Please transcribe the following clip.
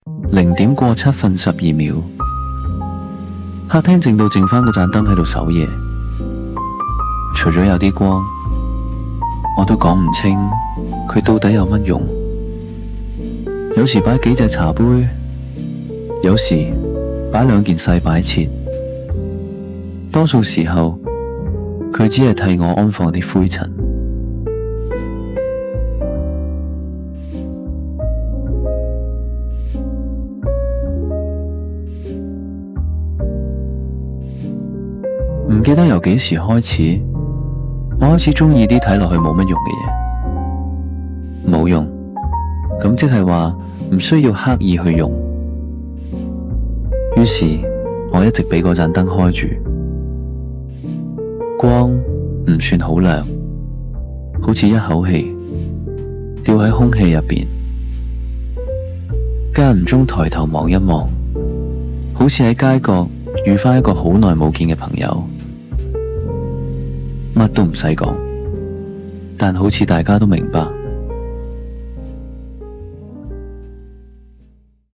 0點過7分12秒，客廳靜到剩返嗰盞燈喺度守夜，除咗有啲光，我都講唔清佢到底有乜用。有時擺幾隻茶杯，有時擺2件細擺設，多數時候佢只係替我安放啲灰塵。唔記得由幾時開始，我開始鍾意啲睇落去冇乜用嘅嘢。冇用，咁即係話唔需要刻意去用。於是我一直俾嗰盞燈開住，光唔算好亮，好似一口氣吊喺空氣入邊。間唔中抬頭望一望，好似喺街角遇返一個好耐冇見嘅朋友。乜都唔使講，但好似大家都明白。